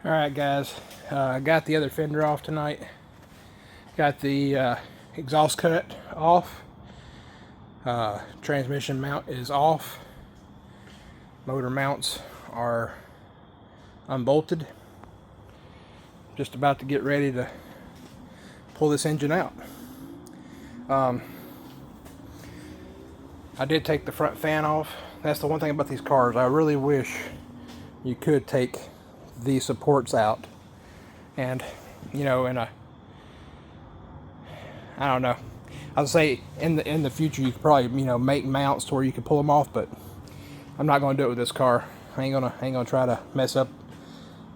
Alright guys, got the other fender off tonight. Got the exhaust cut off. Transmission mount is off. Motor mounts are unbolted. Just about to get ready to pull this engine out. I did take the front fan off. That's the one thing about these cars. I really wish you could take these supports out, and you know, I don't know, I'd say in the future you could probably, you know, make mounts to where you could pull them off, but I'm not going to do it with this car. I ain't gonna try to mess up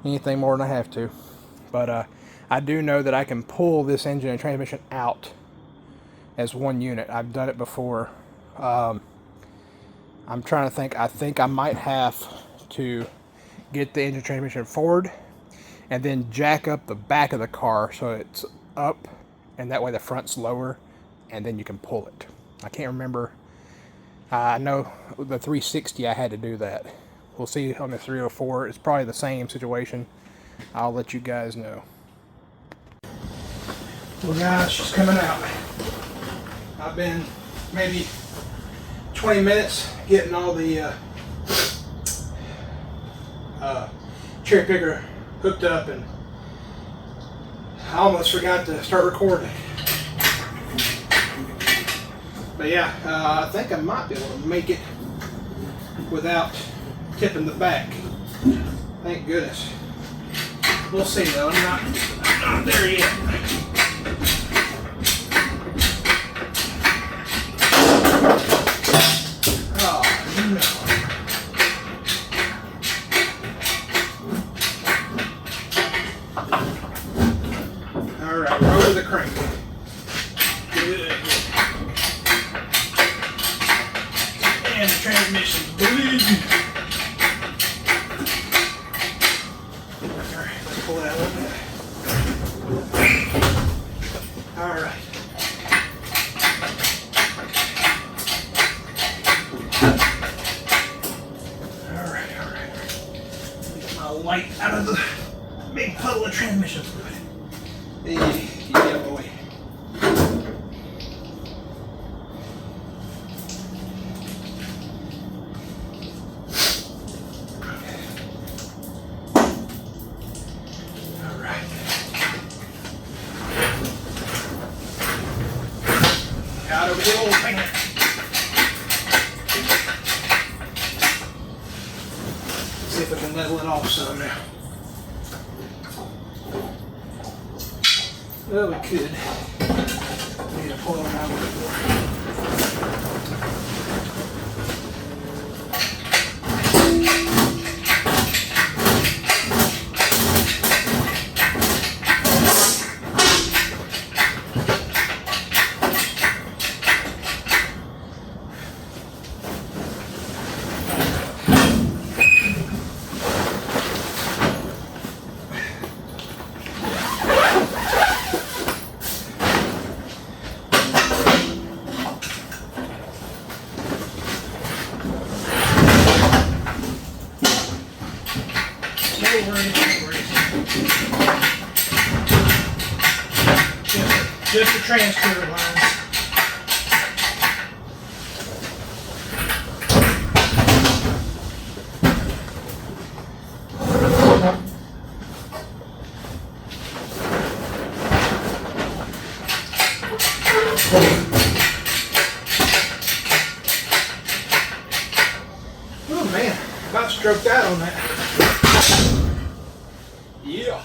anything more than I have to. But I do know that I can pull this engine and transmission out as one unit. I've done it before. I'm trying to think. I think I might have to get the engine transmission forward and then jack up the back of the car so it's up, and that way the front's lower, and then you can pull it. I can't remember. I know the 360 I had to do that. We'll see on the 304. It's probably the same situation. I'll let you guys know. Well guys, she's coming out. I've been maybe 20 minutes getting all the cherry picker hooked up, and I almost forgot to start recording. But yeah, I think I might be able to make it without tipping the back. Thank goodness. We'll see though. I'm not there yet. Alright, we're over the crank. Good. And the transmission's bleeding. Alright, let's pull it out a little bit. Alright. Alright. Get my light out of the big puddle of transmission fluid. Yeah, boy. All right. Out over the old thing. See if I can level it off some now. Well, we could. We need to pull it out a little more. Just the transfer lines. Oh man, about stroked out on that. Yeah.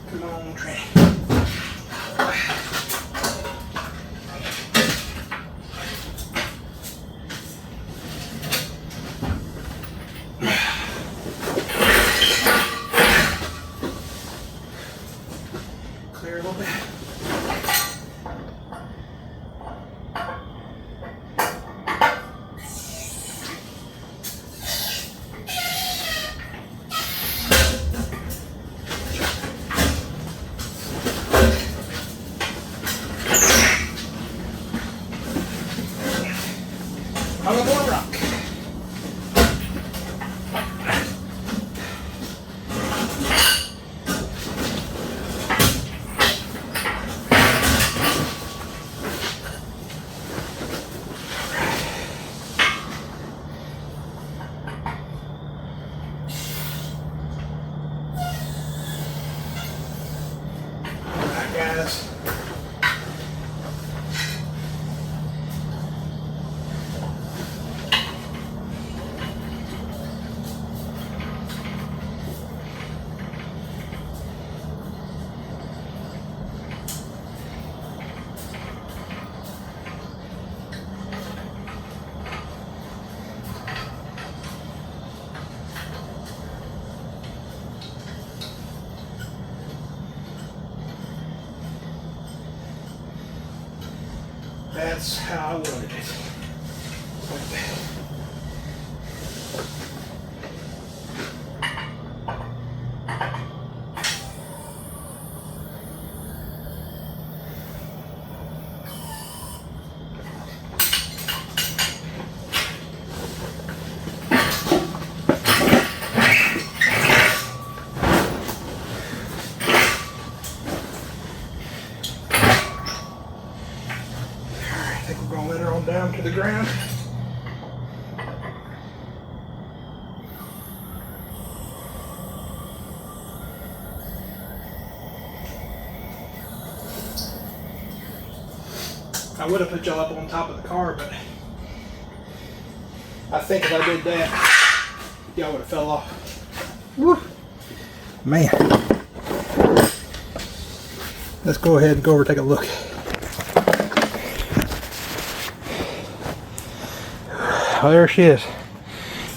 Come on, Trey. Clear a little bit. guys. That's how I wanted it. Like that. I think we're going to let her on down to the ground. I would have put y'all up on top of the car, but I think if I did that, y'all would have fell off. Woo. Man. Let's go ahead and go over and take a look. Oh, there she is.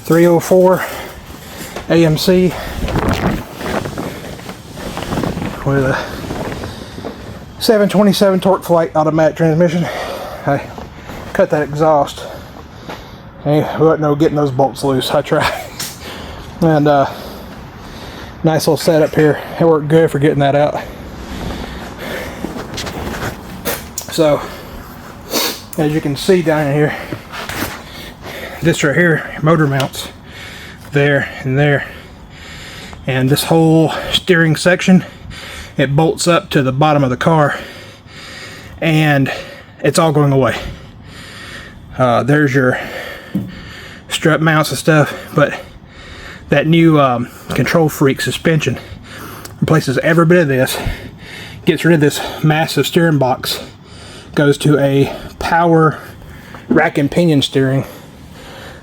304 AMC with a 727 torque flight automatic transmission. I cut that exhaust. Hey, wasn't no getting those bolts loose. I tried. And nice little setup here. It worked good for getting that out. So, as you can see down in here, this right here, motor mounts there and there, and this whole steering section, it bolts up to the bottom of the car, and it's all going away. There's your strut mounts and stuff, but that new Control Freak suspension replaces every bit of this, gets rid of this massive steering box, goes to a power rack and pinion steering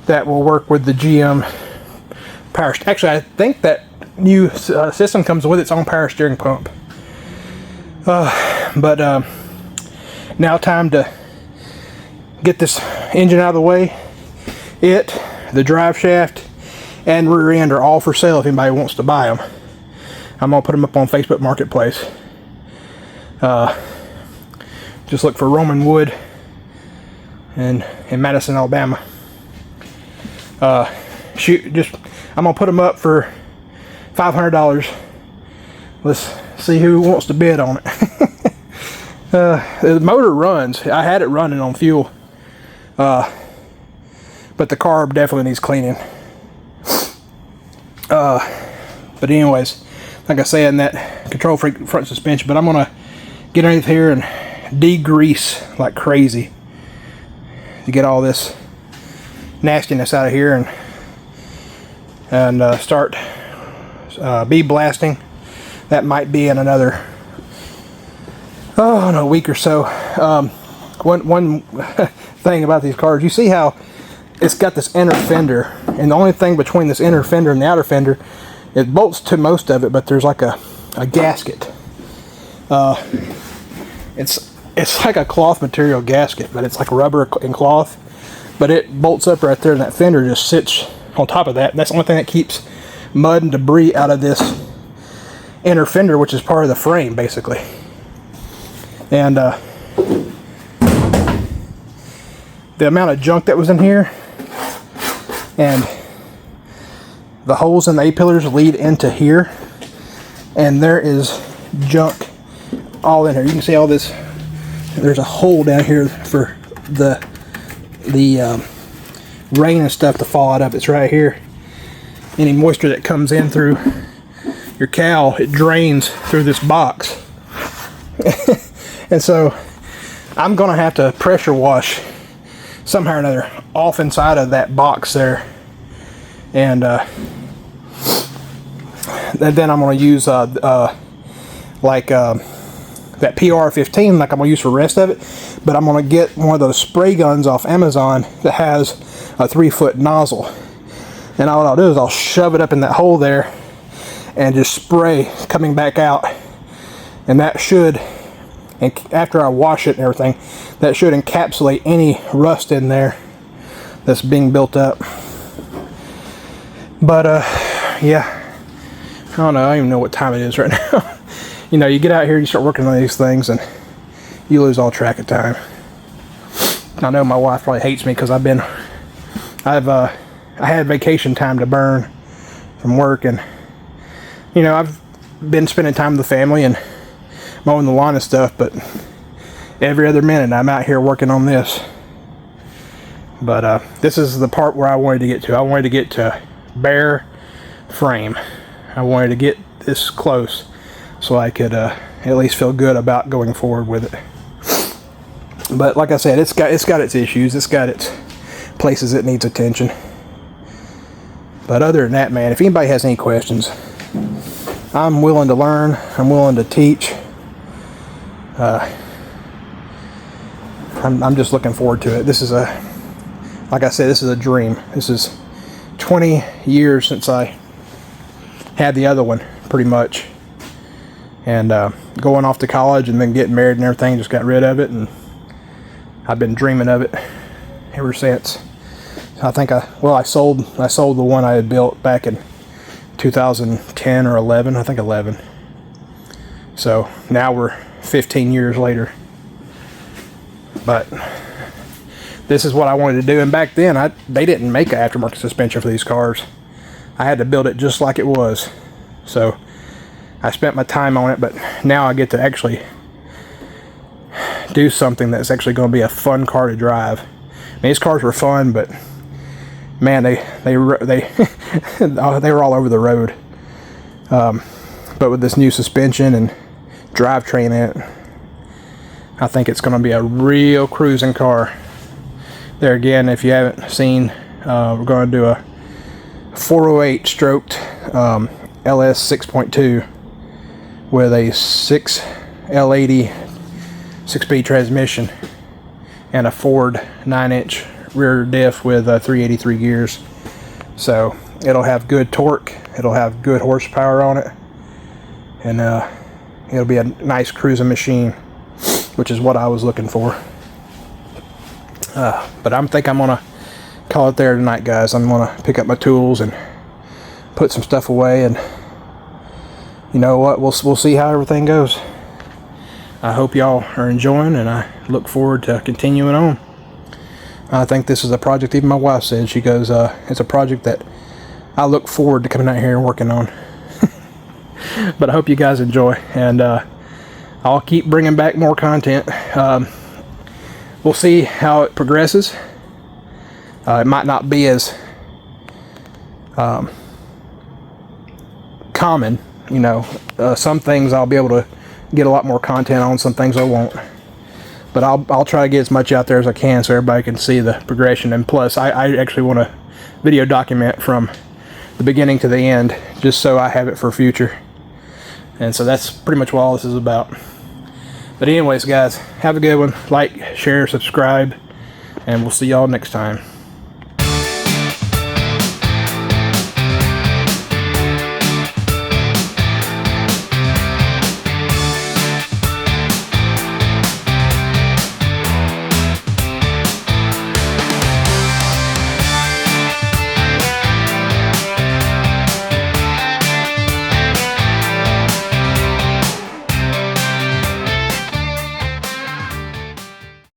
that will work with the GM power. Actually, I think that new system comes with its own power steering pump. But now time to get this engine out of the way. The drive shaft, and rear end are all for sale if anybody wants to buy them. I'm gonna put them up on Facebook Marketplace. Just look for Roman Wood in Madison, Alabama. I'm gonna put them up for $500. Let's see who wants to bid on it. The motor runs. I had it running on fuel, but the carb definitely needs cleaning. But anyways, like I said, in that Control Freak front suspension, but I'm gonna get underneath here and degrease like crazy to get all this nastiness out of here, and start bead blasting. That might be in another a week or so. One thing about these cars, you see how it's got this inner fender, and the only thing between this inner fender and the outer fender, it bolts to most of it, but there's like a gasket. It's like a cloth material gasket, but it's like rubber and cloth, but it bolts up right there, and that fender just sits on top of that. And that's the only thing that keeps mud and debris out of this inner fender, which is part of the frame basically. And the amount of junk that was in here, and the holes in the A-pillars lead into here, and there is junk all in here. You can see all this. There's a hole down here for the rain and stuff to fall out of. It's right here. Any moisture that comes in through your cowl, it drains through this box. And so I'm gonna have to pressure wash somehow or another off inside of that box there, and then I'm gonna use the that PR-15 like I'm gonna use for the rest of it, but I'm gonna get one of those spray guns off Amazon that has a 3-foot nozzle, and all I'll do is I'll shove it up in that hole there and just spray coming back out, and that should, and after I wash it and everything, that should encapsulate any rust in there that's being built up. But yeah, I don't know, I don't even know what time it is right now. You know, you get out here, you start working on these things, and you lose all track of time. I know my wife probably hates me because I had vacation time to burn from work, and you know, I've been spending time with the family and mowing the lawn and stuff, but every other minute I'm out here working on this. But this is the part where I wanted to get to. I wanted to get to bare frame. I wanted to get this close so I could at least feel good about going forward with it. But like I said, it's got its issues. It's got its places it needs attention. But other than that, man, if anybody has any questions, I'm willing to learn. I'm willing to teach. I'm just looking forward to it. This is like I said, this is a dream. This is 20 years since I had the other one, pretty much. And going off to college and then getting married and everything, just got rid of it, and I've been dreaming of it ever since. I think I sold the one I had built back in 2010 or 11, I think 11. So now we're 15 years later. But this is what I wanted to do, and back then they didn't make an aftermarket suspension for these cars. I had to build it just like it was. So I spent my time on it, but now I get to actually do something that's actually going to be a fun car to drive. I mean, these cars were fun, but man, they were all over the road. But with this new suspension and drivetrain in it, I think it's going to be a real cruising car. There again, if you haven't seen, we're going to do a 408 stroked LS 6.2 with a 6L80 6-speed transmission and a Ford 9-inch rear diff with 383 gears. So it'll have good torque, it'll have good horsepower on it, and it'll be a nice cruising machine, which is what I was looking for. But I think I'm gonna call it there tonight, guys. I'm gonna pick up my tools and put some stuff away, and you know what, we'll see how everything goes. I hope y'all are enjoying, and I look forward to continuing on. I think this is a project, even my wife said, she goes, it's a project that I look forward to coming out here and working on. But I hope you guys enjoy, and I'll keep bringing back more content. We'll see how it progresses. It might not be as common, you know. Some things I'll be able to get a lot more content on, some things I won't. But I'll try to get as much out there as I can so everybody can see the progression. And plus, I actually want to video document from the beginning to the end, just so I have it for future. And so that's pretty much what all this is about. But anyways, guys, have a good one. Like, share, subscribe, and we'll see y'all next time.